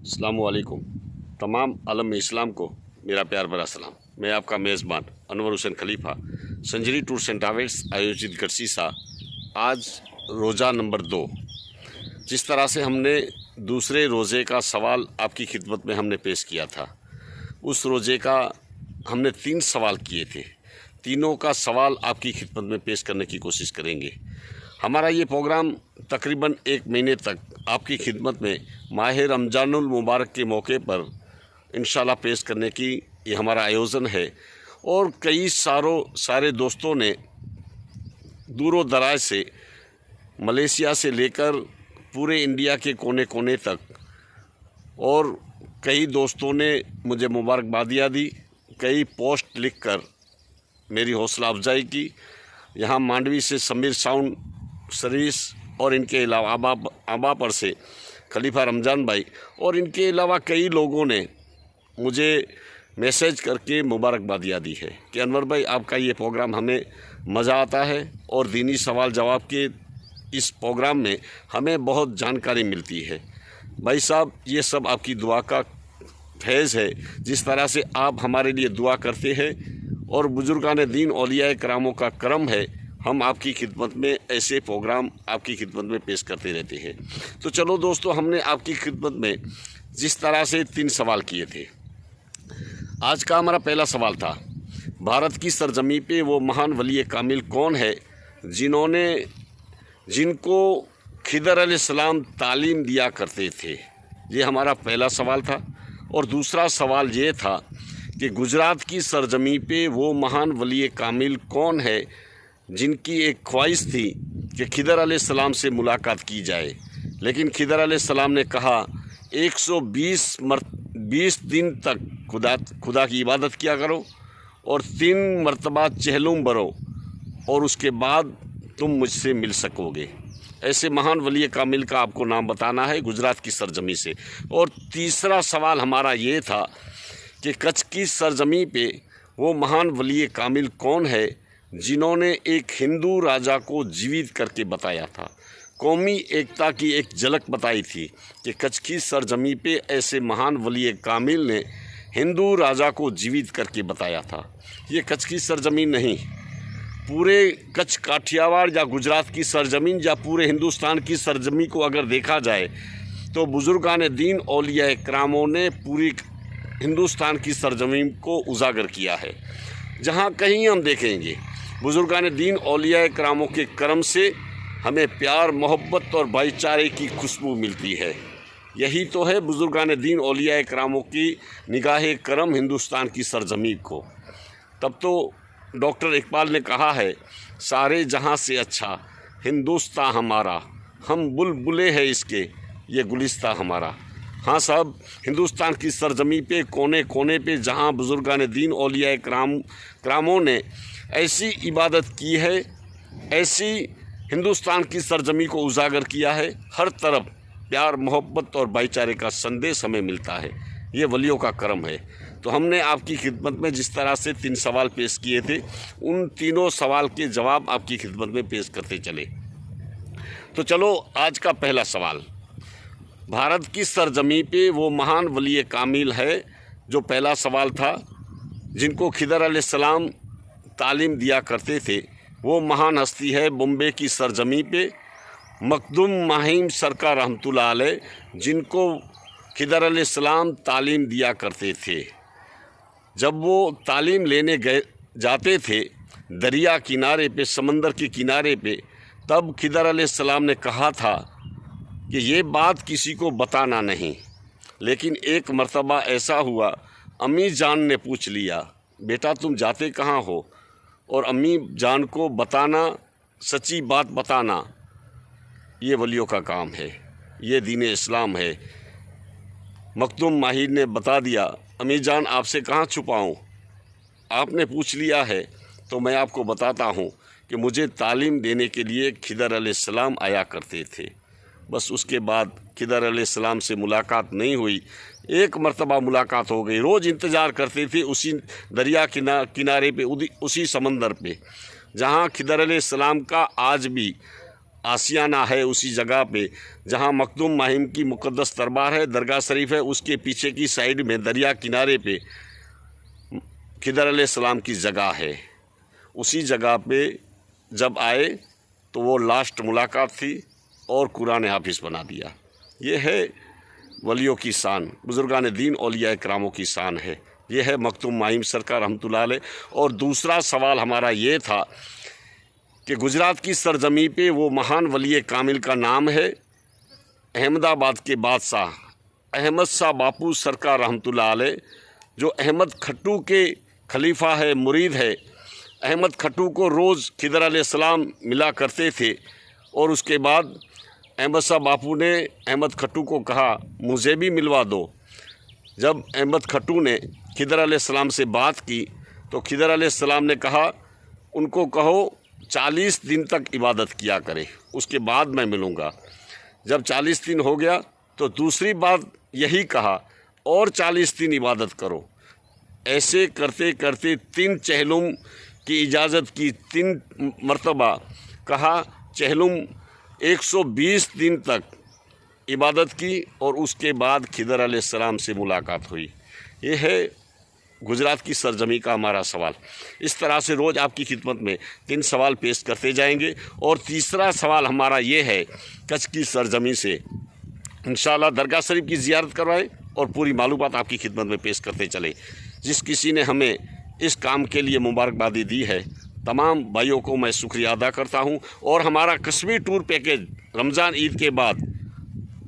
अस्सलामुअलैकुम। तमाम आलम इस्लाम को मेरा प्यार भरा सलाम। मैं आपका मेज़बान अनवर हुसैन खलीफा, संजरी टूर्स एंड ट्रैवल्स आयोजित गरसीसा। आज रोज़ा नंबर 2। जिस तरह से हमने दूसरे रोज़े का सवाल आपकी खिदमत में हमने पेश किया था, उस रोज़े का हमने 3 सवाल किए थे। तीनों का सवाल आपकी खिदमत में पेश करने की कोशिश करेंगे। हमारा ये प्रोग्राम तकरीबन 1 महीने तक आपकी खिदमत में माह रमज़ानुल मुबारक के मौके पर इंशाल्लाह पेश करने की ये हमारा आयोजन है। और कई सारे दोस्तों ने दूर दराज से, मलेशिया से लेकर पूरे इंडिया के कोने कोने तक, और कई दोस्तों ने मुझे मुबारकबादियाँ दी, कई पोस्ट लिखकर मेरी हौसला अफजाई की। यहाँ मांडवी से समीर साउंड सर्विस और इनके अलावा आबा पर से खलीफा रमज़ान भाई और इनके अलावा कई लोगों ने मुझे मैसेज करके मुबारकबादियाँ दी है कि अनवर भाई, आपका ये प्रोग्राम हमें मज़ा आता है और दीनी सवाल जवाब के इस प्रोग्राम में हमें बहुत जानकारी मिलती है। भाई साहब, ये सब आपकी दुआ का फैज़ है। जिस तरह से आप हमारे लिए दुआ करते हैं और बुजुर्गान दीन औलिया करामों का करम है, हम आपकी खिदमत में ऐसे प्रोग्राम आपकी खिदमत में पेश करते रहते हैं। तो चलो दोस्तों, हमने आपकी खिदमत में जिस तरह से 3 सवाल किए थे, आज का हमारा पहला सवाल था, भारत की सरजमी पे वो महान वली कामिल कौन है जिनको खिदर अलैहिस्सलाम तालीम दिया करते थे। ये हमारा पहला सवाल था। और दूसरा सवाल ये था कि गुजरात की सरजमी पे वो महान वली कामिल कौन है जिनकी एक ख्वाहिश थी कि खिदर अलैहिस्सलाम से मुलाकात की जाए, लेकिन खिदर अलैहिस्सलाम ने कहा 120 दिन तक खुदा की इबादत किया करो और 3 मरतबा चहलुम भरो और उसके बाद तुम मुझसे मिल सकोगे। ऐसे महान वली कामिल का आपको नाम बताना है गुजरात की सरजमी से। और तीसरा सवाल हमारा ये था कि कच्छ की सरजमी पे वो महान वली कामिल कौन है जिन्होंने एक हिंदू राजा को जीवित करके बताया था। कौमी एकता की एक झलक बताई थी कि कच्छ की सरजमी पे ऐसे महान वली कामिल ने हिंदू राजा को जीवित करके बताया था। ये कच्छ की सरजमीन नहीं, पूरे कच्छ काठियावाड़ या गुजरात की सरजमीन या पूरे हिंदुस्तान की सरजमी को अगर देखा जाए तो बुजुर्गान दीन औलिया करामों ने पूरी हिंदुस्तान की सरजमीन को उजागर किया है। जहाँ कहीं हम देखेंगे बुजुर्गान दीन औलिया करामों के करम से हमें प्यार, मोहब्बत और भाईचारे की खुशबू मिलती है। यही तो है बुजुर्गान दीन औलिया करामों की निगाह करम हिंदुस्तान की सरजमीन को। तब तो डॉक्टर इकबाल ने कहा है, सारे जहां से अच्छा हिंदुस्तान हमारा, हम बुलबुले हैं इसके ये गुलिस्तां हमारा। हाँ साहब, हिंदुस्तान की सरजमी पे कोने कोने पे जहाँ बुजुर्गान दीन औलिया करामों ने ऐसी इबादत की है, ऐसी हिंदुस्तान की सरजमी को उजागर किया है, हर तरफ प्यार, मोहब्बत और भाईचारे का संदेश हमें मिलता है। ये वलियों का करम है। तो हमने आपकी खिदमत में जिस तरह से 3 सवाल पेश किए थे, उन तीनों सवाल के जवाब आपकी खिदमत में पेश करते चले। तो चलो, आज का पहला सवाल, भारत की सरजमी पे वो महान वली कामिल है, जो पहला सवाल था, जिनको खिदर अलैहिस्सलाम तालीम दिया करते थे। वो महान हस्ती है बॉम्बे की सरजमी पे मखदूम माहिम सरकार रहमतुल्लाह अलैह, जिनको खिदर अलैहिस्सलाम तालीम दिया करते थे। जब वो तालीम लेने जाते थे दरिया किनारे पे, समंदर के किनारे पे, तब खिदर अलैहिस्सलाम ने कहा था कि ये बात किसी को बताना नहीं। लेकिन एक मर्तबा ऐसा हुआ, अम्मी जान ने पूछ लिया, बेटा तुम जाते कहाँ हो? और अम्मी जान को बताना, सच्ची बात बताना, ये वलियों का काम है, ये दीन इस्लाम है। मखदूम माहिर ने बता दिया, अम्मी जान आपसे कहाँ छुपाऊँ, आपने पूछ लिया है तो मैं आपको बताता हूँ कि मुझे तालीम देने के लिए खिदर अलैहिस्सलाम आया करते थे। बस उसके बाद खिदर अलैहिस्सलाम से मुलाकात नहीं हुई। एक मर्तबा मुलाकात हो गई। रोज़ इंतज़ार करते थे उसी दरिया किनारे पे, उसी समंदर पे, जहाँ खिदर अलैहिस्सलाम का आज भी आसियाना है उसी जगह पे जहाँ मखदूम माहिम की मुक़द्दस दरबार है, दरगाह शरीफ है, उसके पीछे की साइड में दरिया किनारे पे खिदर अलैहिस्सलाम की जगह है। उसी जगह पे जब आए तो वो लास्ट मुलाकात थी और कुरान हाफिज़ बना दिया। ये है वलियों की शान, बुज़ुर्गान दीन औलिया इकरामों की शान है। ये है मखदूम माहिम सरकार रहमतुल्लाह अलैह। और दूसरा सवाल हमारा ये था कि गुजरात की सरजमी पे वो महान वली कामिल का नाम है अहमदाबाद के बादशाह अहमद शाह बापू सरकार रहमतुल्लाह अलैह, जो अहमद खट्टू के खलीफा है, मुरीद है। अहमद खट्टू को रोज़ खिदर अलैहिस्सलाम मिला करते थे और उसके बाद अहमद शाह बापू ने अहमद खट्टू को कहा मुझे भी मिलवा दो। जब अहमद खट्टू ने खिदर अलैहिस्सलाम से बात की तो खिदर अलैहिस्सलाम ने कहा उनको कहो 40 दिन तक इबादत किया करे, उसके बाद मैं मिलूँगा। जब 40 दिन हो गया तो दूसरी बात यही कहा और 40 दिन इबादत करो। ऐसे करते करते 3 चहलुम की इजाज़त की, 3 मरतबा कहा चहलुम 120 दिन तक इबादत की और उसके बाद खिदर अलैहिस्सलाम से मुलाकात हुई। ये है गुजरात की सरजमी का हमारा सवाल। इस तरह से रोज़ आपकी खिदमत में 3 सवाल पेश करते जाएंगे। और तीसरा सवाल हमारा ये है, कच्छ की सरजमी से इंशाअल्लाह दरगाह शरीफ की ज़ियारत करवाएं और पूरी मालूमात आपकी खिदमत में पेश करते चले। जिस किसी ने हमें इस काम के लिए मुबारकबादी दी है, तमाम भाइयों को मैं शुक्रिया अदा करता हूँ। और हमारा कश्मीर टूर पैकेज रमज़ान ईद के बाद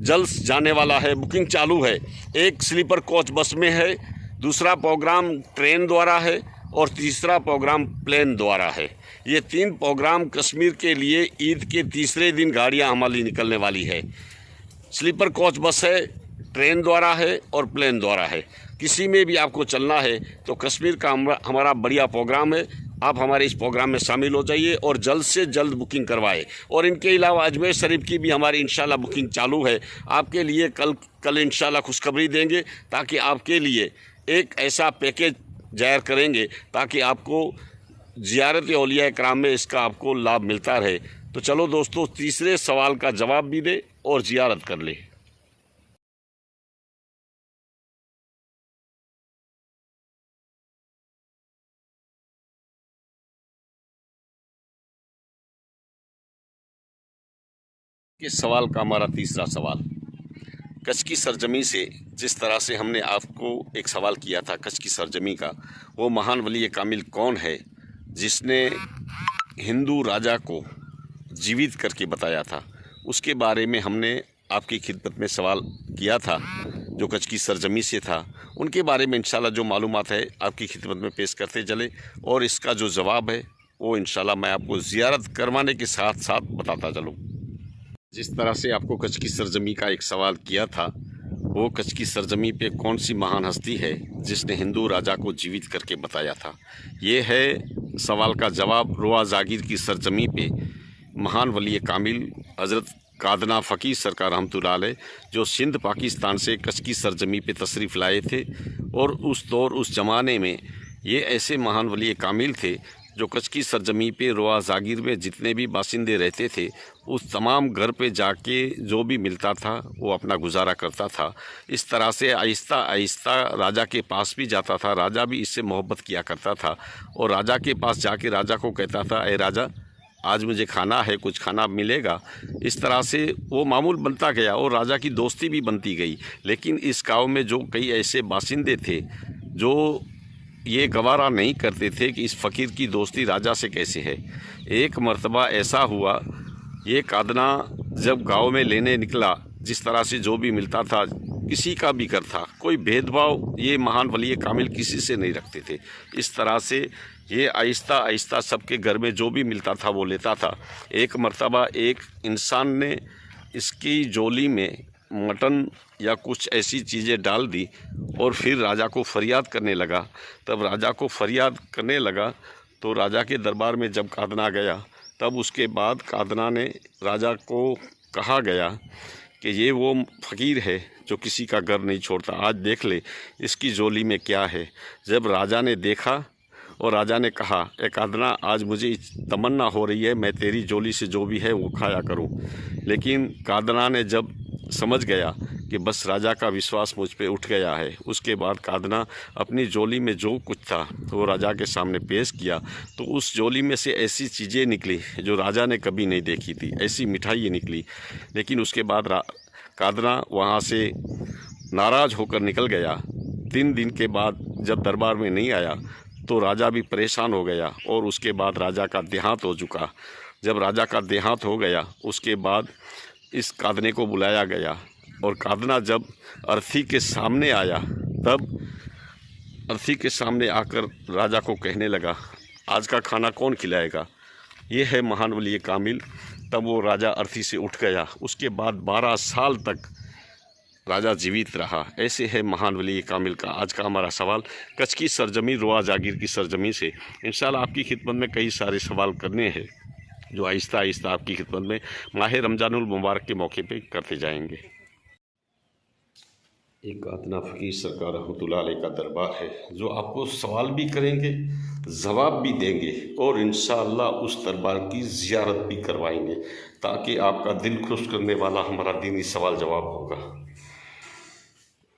जल्द जाने वाला है, बुकिंग चालू है। एक स्लीपर कोच बस में है, दूसरा प्रोग्राम ट्रेन द्वारा है और तीसरा प्रोग्राम प्लेन द्वारा है। ये 3 प्रोग्राम कश्मीर के लिए ईद के तीसरे दिन गाड़ियाँ हमारी निकलने वाली है। स्लीपर कोच बस है, ट्रेन द्वारा है और प्लेन द्वारा है। किसी में भी आपको चलना है तो कश्मीर का हमारा बढ़िया प्रोग्राम है, आप हमारे इस प्रोग्राम में शामिल हो जाइए और जल्द से जल्द बुकिंग करवाएं। और इनके अलावा अजमेर शरीफ की भी हमारी इंशाल्लाह बुकिंग चालू है। आपके लिए कल इंशाल्लाह खुशखबरी देंगे ताकि आपके लिए एक ऐसा पैकेज जाहिर करेंगे ताकि आपको ज़ियारत औलिया इकराम में इसका आपको लाभ मिलता रहे। तो चलो दोस्तों, तीसरे सवाल का जवाब भी दे और ज़ियारत कर ले। इस सवाल का हमारा तीसरा सवाल, कच्छ की सरजमी से जिस तरह से हमने आपको एक सवाल किया था कच्छ की सरजमी का, वो महान वली कामिल कौन है जिसने हिंदू राजा को जीवित करके बताया था, उसके बारे में हमने आपकी खिदमत में सवाल किया था जो कच्छ की सरजमी से था। उनके बारे में इंशाल्लाह जो मालूमात है आपकी खिदमत में पेश करते चले और इसका जो जवाब है वो इंशाल्लाह मैं आपको ज़ियारत करवाने के साथ साथ बताता चलूँ। जिस तरह से आपको कच्छ की सरजमी का एक सवाल किया था, वो कच्छ की सरजमी पे कौन सी महान हस्ती है जिसने हिंदू राजा को जीवित करके बताया था, ये है सवाल का जवाब। रोआ जागीर की सरजमी पे महान वली कामिल हज़रत कादना फ़कीर सरकार रहमतुल्लाह अलैह जो सिंध पाकिस्तान से कच्छ की सरजमी पे तशरीफ़ लाए थे। और उस दौर उस ज़माने में ये ऐसे महान वली कामिल थे जो कच्छ की सरजमी पे रोआ जागीर में जितने भी बासिंदे रहते थे उस तमाम घर पे जाके जो भी मिलता था वो अपना गुजारा करता था। इस तरह से आहिस्ता आहिस्ता राजा के पास भी जाता था, राजा भी इससे मोहब्बत किया करता था और राजा के पास जाके राजा को कहता था, ए राजा आज मुझे खाना है, कुछ खाना मिलेगा। इस तरह से वो मामूल बनता गया और राजा की दोस्ती भी बनती गई। लेकिन इस गाँव में जो कई ऐसे बासिंदे थे जो ये गवारा नहीं करते थे कि इस फ़कीर की दोस्ती राजा से कैसे है। एक मर्तबा ऐसा हुआ, ये कादना जब गांव में लेने निकला, जिस तरह से जो भी मिलता था किसी का भी घर था, कोई भेदभाव ये महान वली कामिल किसी से नहीं रखते थे। इस तरह से ये आहिस्ता आहिस्ता सबके घर में जो भी मिलता था वो लेता था। एक मर्तबा एक इंसान ने इसकी झोली में मटन या कुछ ऐसी चीज़ें डाल दी और फिर राजा को फरियाद करने लगा। तब राजा को फरियाद करने लगा तो राजा के दरबार में जब कादना गया तब उसके बाद कादना ने राजा को कहा गया कि ये वो फ़कीर है जो किसी का घर नहीं छोड़ता, आज देख ले इसकी झोली में क्या है। जब राजा ने देखा और राजा ने कहा, ए कादना, आज मुझे तमन्ना हो रही है मैं तेरी झोली से जो भी है वो खाया करूं। लेकिन कादना ने जब समझ गया कि बस राजा का विश्वास मुझ पे उठ गया है, उसके बाद कादना अपनी झोली में जो कुछ था वो राजा के सामने पेश किया। तो उस झोली में से ऐसी चीज़ें निकली जो राजा ने कभी नहीं देखी थी, ऐसी मिठाइयाँ निकली। लेकिन उसके बाद कादना वहाँ से नाराज़ होकर निकल गया। 3 दिन के बाद जब दरबार में नहीं आया तो राजा भी परेशान हो गया और उसके बाद राजा का देहांत हो चुका। जब राजा का देहांत हो गया उसके बाद इस कादने को बुलाया गया और कादना जब अर्थी के सामने आया तब अर्थी के सामने आकर राजा को कहने लगा, आज का खाना कौन खिलाएगा? ये है महान वली कामिल। तब वो राजा अर्थी से उठ गया। उसके बाद 12 साल तक राजा जीवित रहा। ऐसे है महान वली कामिल का आज का हमारा सवाल कच्छ की सरजमी, रोआ जागीर की सरजमी से। इंशाल्लाह आपकी खिदमत में कई सारे सवाल करने हैं जो आहिस्ता आहिस्ता आपकी खिदमत में माह रमज़ानुल मुबारक के मौके पे करते जाएंगे। एक कादना फ़कीर सरकार रहमतुल्लाह अलैह का दरबार है जो आपको सवाल भी करेंगे, जवाब भी देंगे और इंशाअल्लाह उस दरबार की ज़ियारत भी करवाएंगे ताकि आपका दिल खुश करने वाला हमारा दीनी सवाल जवाब होगा।